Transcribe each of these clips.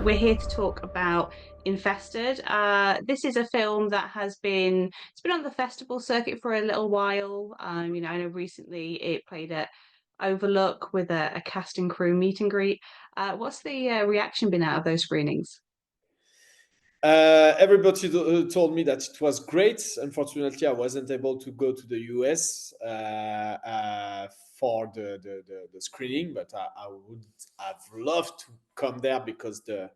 we're here to talk about Infested. This is a film that it's been on the festival circuit for a little while. I know recently it played at Overlook with a cast and crew meet and greet. What's the reaction been out of those screenings? Everybody told me that it was great. Unfortunately, I wasn't able to go to the US for the screening, but I would have loved to come there because the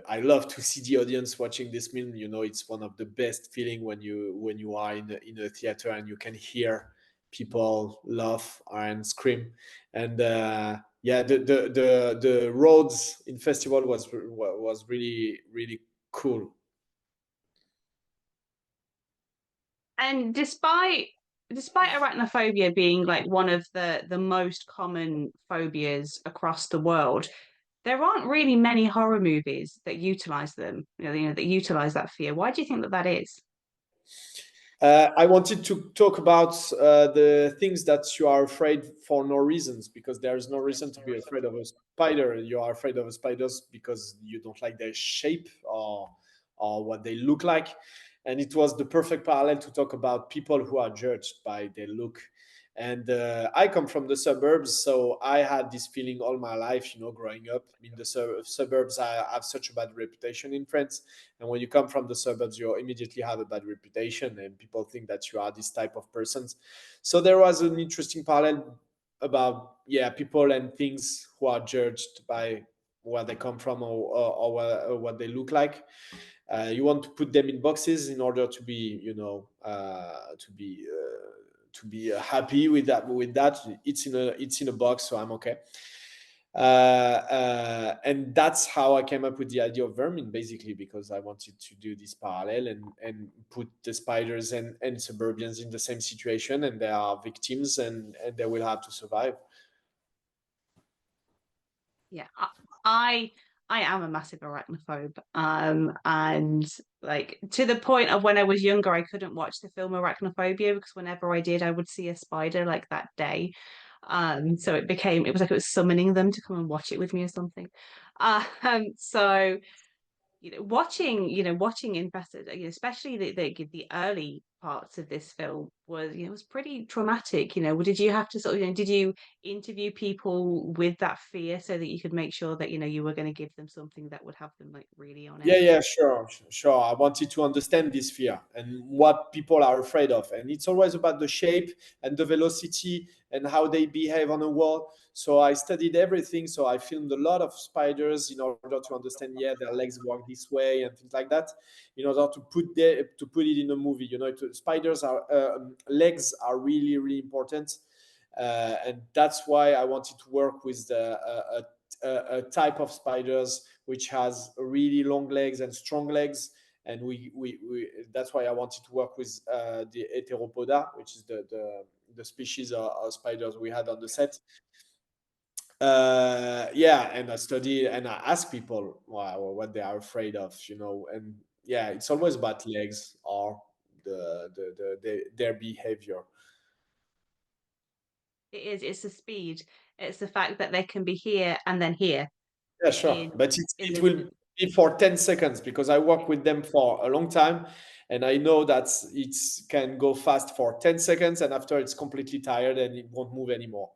I love to see the audience watching this film. You know, it's one of the best feeling when you are in a theater and you can hear people laugh and scream. And yeah, the roads in festival was really cool. And despite arachnophobia being like one of the most common phobias across the world, there aren't really many horror movies that utilize them, that utilize that fear. Why do you think that that is? I wanted to talk about the things that you are afraid for no reasons, because there is no reason to be afraid of a spider. You are afraid of spiders because you don't like their shape or what they look like. And it was the perfect parallel to talk about people who are judged by their look. And I come from the suburbs, so I had this feeling all my life, you know, growing up in the suburbs. I have such a bad reputation in France, and when you come from the suburbs, you immediately have a bad reputation, and people think that you are this type of persons. So there was an interesting parallel about, yeah, people and things who are judged by where they come from, or what they look like. You want to put them in boxes in order to be, you know, to be happy with that. It's in a box, so I'm okay. And that's how I came up with the idea of Vermin, basically, because I wanted to do this parallel and put the spiders and suburbians in the same situation, and they are victims, and they will have to survive. Yeah, I I am a massive arachnophobe. And like to the point of when I was younger, I couldn't watch the film Arachnophobia because whenever I did, I would see a spider like that day. So it was like it was summoning them to come and watch it with me or something. So watching Infested, especially the early parts of this film was pretty traumatic. Did you have to sort of, did you interview people with that fear so that you could make sure that, you were going to give them something that would have them like really on Yeah, edge? yeah, sure, sure. I wanted to understand this fear and what people are afraid of. And it's always about the shape and the velocity and how they behave on a wall. So I studied everything. So I filmed a lot of spiders in order to understand, yeah, their legs work this way and things like that, in order to put it in a movie. You know, spiders are legs are really important. And that's why I wanted to work with a type of spiders which has really long legs and strong legs. And we that's why I wanted to work with the Heteropoda, which is the species of spiders we had on the set. Yeah, and I study and I ask people what they are afraid of, you know. And yeah, it's always about legs or their behavior. It's the speed. It's the fact that they can be here and then here Yeah, sure. in But in it the will be for 10 seconds because I work with them for a long time, and I know that it can go fast for 10 seconds and after it's completely tired and it won't move anymore.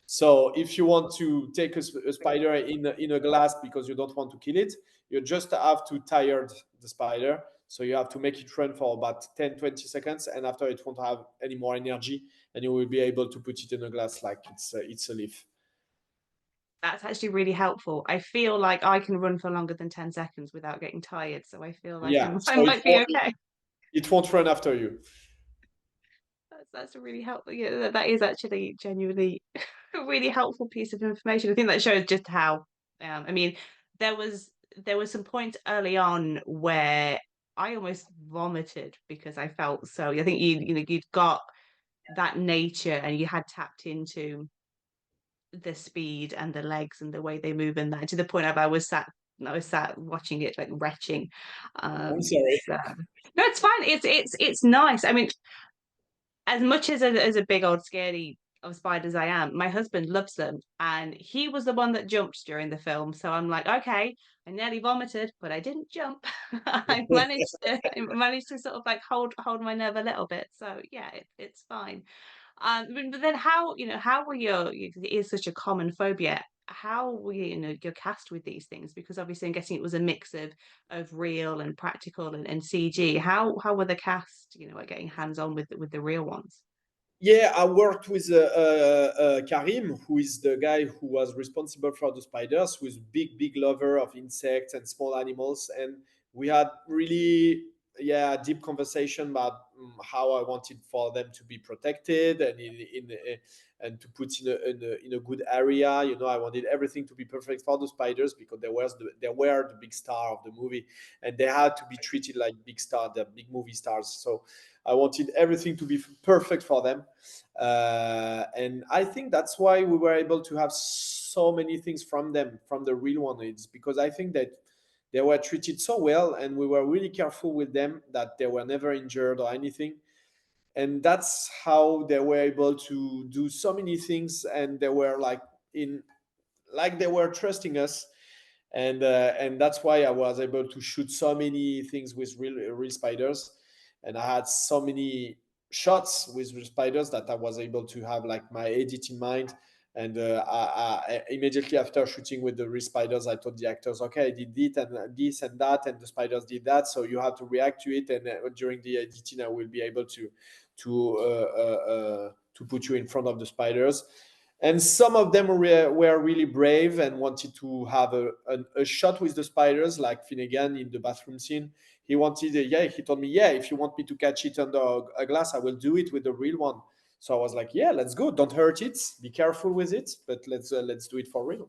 So if you want to take a spider in a glass because you don't want to kill it, you just have to tire the spider. So you have to make it run for about 10-20 seconds, and after it won't have any more energy, and you will be able to put it in a glass like it's a leaf. That's actually really helpful. I feel like I can run for longer than 10 seconds without getting tired, so I feel like Yeah. I So might be okay. it won't run after you. That's a really helpful. Yeah, that is actually genuinely a really helpful piece of information. I think that shows just how. I mean, there was there was some points early on where I almost vomited because I felt so. I think you'd got that nature and you had tapped into the speed and the legs and the way they move and that to the point of I was sat watching it like retching. I'm sorry. So no, it's fine. It's nice. I mean, as much as a big old scary of spiders I am. My husband loves them, and he was the one that jumped during the film. So I'm like, okay, I nearly vomited, but I didn't jump. I managed to sort of like hold my nerve a little bit. So yeah, it's fine. But then how were because it is such a common phobia. How were your cast with these things? Because obviously I'm guessing it was a mix of real and practical and CG. How were the cast, at getting hands on with the real ones? Yeah, I worked with Karim, who is the guy who was responsible for the spiders, who is a big lover of insects and small animals, and we had really, yeah, deep conversation about how I wanted for them to be protected and and to put in a good area. You know, I wanted everything to be perfect for the spiders because they were the big star of the movie, and they had to be treated like big star, the big movie stars. So I wanted everything to be perfect for them. And I think that's why we were able to have so many things from them, from the real one. It's because I think that they were treated so well and we were really careful with them that they were never injured or anything. And that's how they were able to do so many things. And they were like they were trusting us, and that's why I was able to shoot so many things with real spiders, and I had so many shots with real spiders that I was able to have like my edit in mind. And immediately after shooting with the real spiders, I told the actors, okay, I did this and that, and the spiders did that, so you have to react to it. And during the editing, I will be able to put you in front of the spiders. And some of them were really brave and wanted to have a shot with the spiders, like Finnegan in the bathroom scene. He wanted, yeah, he told me, yeah, if you want me to catch it under a glass, I will do it with the real one. So I was like, yeah, let's go. Don't hurt it. Be careful with it, but let's do it for real.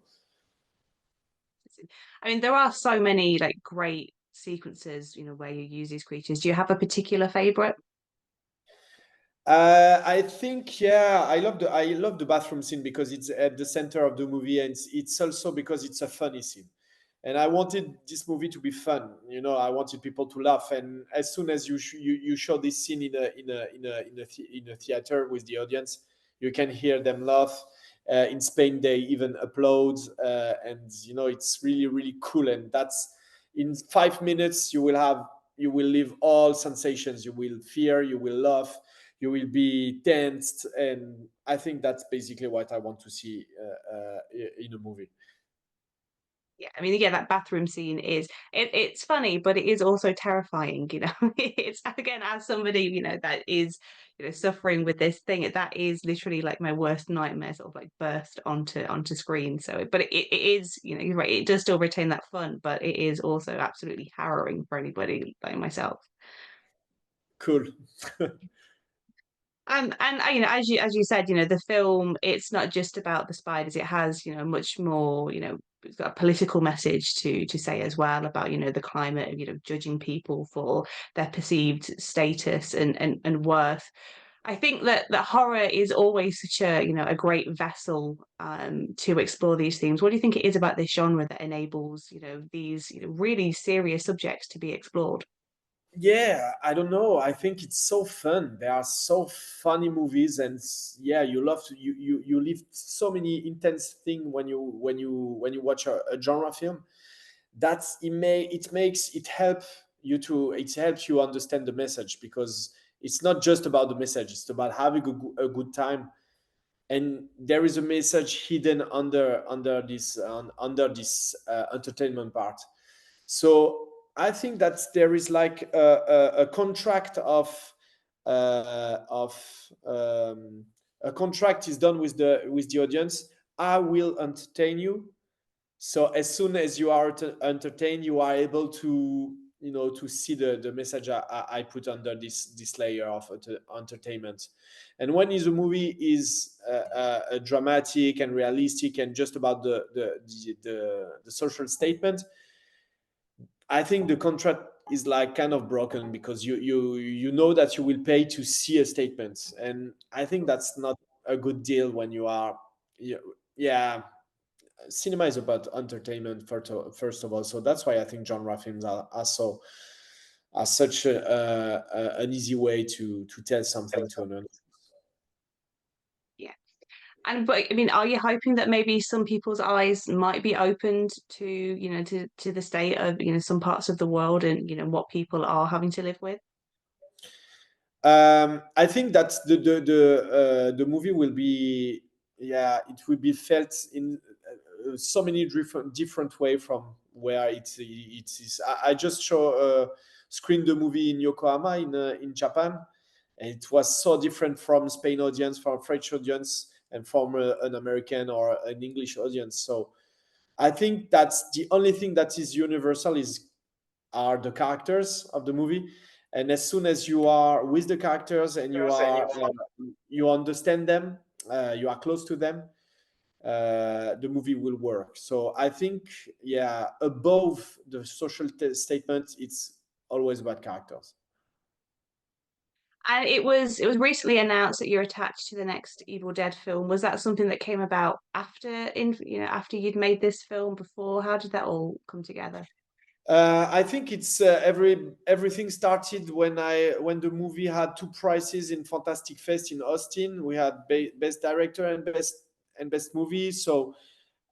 I mean, there are so many like great sequences, where you use these creatures. Do you have a particular favorite? I think, yeah, I love the bathroom scene because it's at the center of the movie, and it's also because it's a funny scene. And I wanted this movie to be fun. You know, I wanted people to laugh. And as soon as you show this scene in a theater with the audience, you can hear them laugh. In Spain, they even applaud, and it's really cool. And that's in 5 minutes you will live all sensations. You will fear, you will laugh, you will be tensed, and I think that's basically what I want to see in a movie. Yeah, I mean, yeah, that bathroom scene it's funny, but it is also terrifying, It's again, as somebody, that is, suffering with this thing, that is literally like my worst nightmare, sort of like burst onto screen. So, but it is, you're right, it does still retain that fun, but it is also absolutely harrowing for anybody like myself. Cool. And as you said, the film, it's not just about the spiders. It has, much more, it's got a political message to say as well about, the climate of, judging people for their perceived status and worth. I think that horror is always such a, a great vessel to explore these themes. What do you think it is about this genre that enables, these, really serious subjects to be explored? Yeah, I don't know. I think it's so fun. There are so funny movies, and yeah, you love to you live so many intense thing when you watch a genre film. It helps you understand the message, because it's not just about the message. It's about having a good time, and there is a message hidden under this entertainment part. So I think that there is like a contract of a contract is done with the audience. I will entertain you. So as soon as you are entertained, you are able to see the message I put under this layer of entertainment. And when is a movie is dramatic and realistic and just about the social statement, I think the contract is like kind of broken, because you know that you will pay to see a statement, and I think that's not a good deal when you are. Yeah, cinema is about entertainment first of all, so that's why I think genre films are such an easy way to tell something to an audience. Yeah. And but I mean, are you hoping that maybe some people's eyes might be opened to, to the state of, some parts of the world and, what people are having to live with? I think that the movie will be, yeah, it will be felt in so many different way from where it is. I just screened the movie in Yokohama in Japan, and it was so different from Spain audience, from French audience, and from an American or an English audience. So I think that's the only thing that is universal is are the characters of the movie. And as soon as you are with the characters and you understand them, you are close to them, the movie will work. So I think, yeah, above the social statement, it's always about characters. And it was recently announced that you're attached to the next Evil Dead film. Was that something that came about after you'd made this film before? How did that all come together? I think it's everything started when the movie had two prizes in Fantastic Fest in Austin. We had best director and best movie. So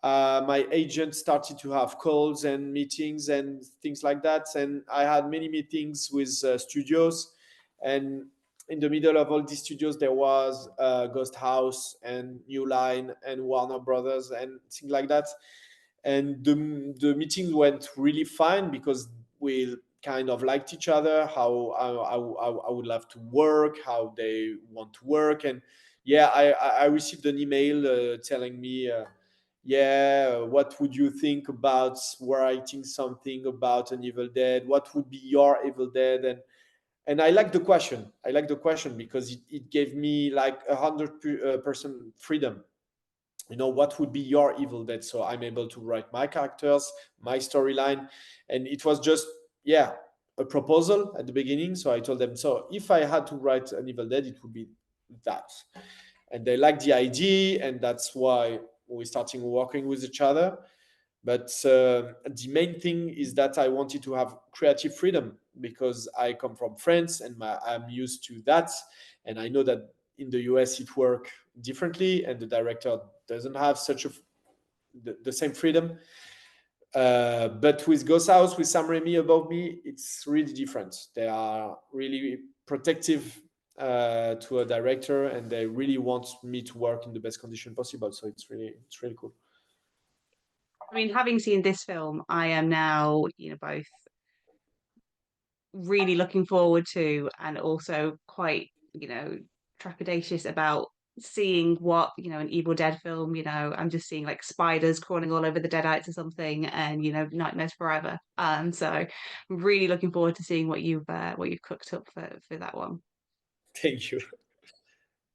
my agent started to have calls and meetings and things like that, and I had many meetings with studios. And in the middle of all these studios, there was Ghost House and New Line and Warner Brothers and things like that. And the meeting went really fine because we kind of liked each other, how I would love to work, how they want to work. And yeah, I received an email telling me, yeah, what would you think about writing something about an Evil Dead? What would be your Evil Dead? And I like the question. I like the question because it gave me like 100% freedom. What would be your Evil Dead? So I'm able to write my characters, my storyline. And it was just, yeah, a proposal at the beginning. So I told them, so if I had to write an Evil Dead, it would be that. And they liked the idea, and that's why we started working with each other. But the main thing is that I wanted to have creative freedom because I come from France and I'm used to that. And I know that in the US it works differently, and the director doesn't have the same freedom. But with Ghost House, with Sam Raimi above me, it's really different. They are really protective to a director, and they really want me to work in the best condition possible. So it's really cool. I mean, having seen this film, I am now, both really looking forward to and also quite, trepidatious about seeing what, an Evil Dead film, I'm just seeing like spiders crawling all over the deadites or something and, nightmares forever. So I'm really looking forward to seeing what you've cooked up for that one. Thank you.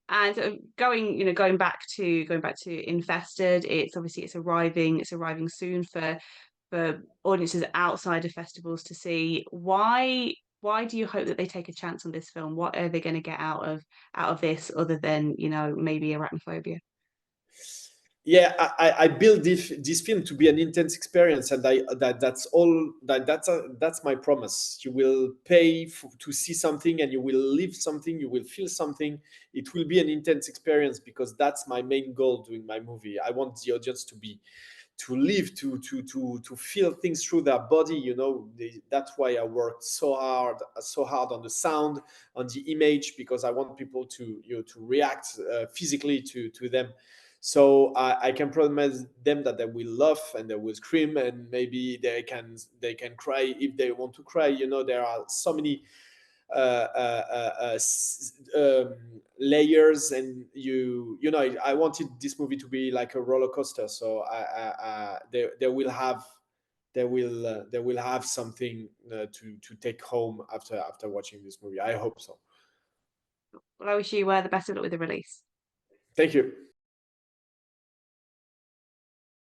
And going back to Infested, it's arriving soon for audiences outside of festivals to see. Why do you hope that they take a chance on this film? What are they going to get out of this other than, maybe arachnophobia? Yeah, I built this film to be an intense experience, and that's all that's my promise. You will pay to see something, and you will live something, you will feel something. It will be an intense experience because that's my main goal doing my movie. I want the audience to live, to feel things through their body. That's why I worked so hard on the sound, on the image, because I want people to react physically to them. So I can promise them that they will laugh and they will scream, and maybe they can cry if they want to cry. There are so many layers, and I wanted this movie to be like a roller coaster. So they will have something to take home after watching this movie. I hope so. Well, I wish you the best of luck with the release. Thank you.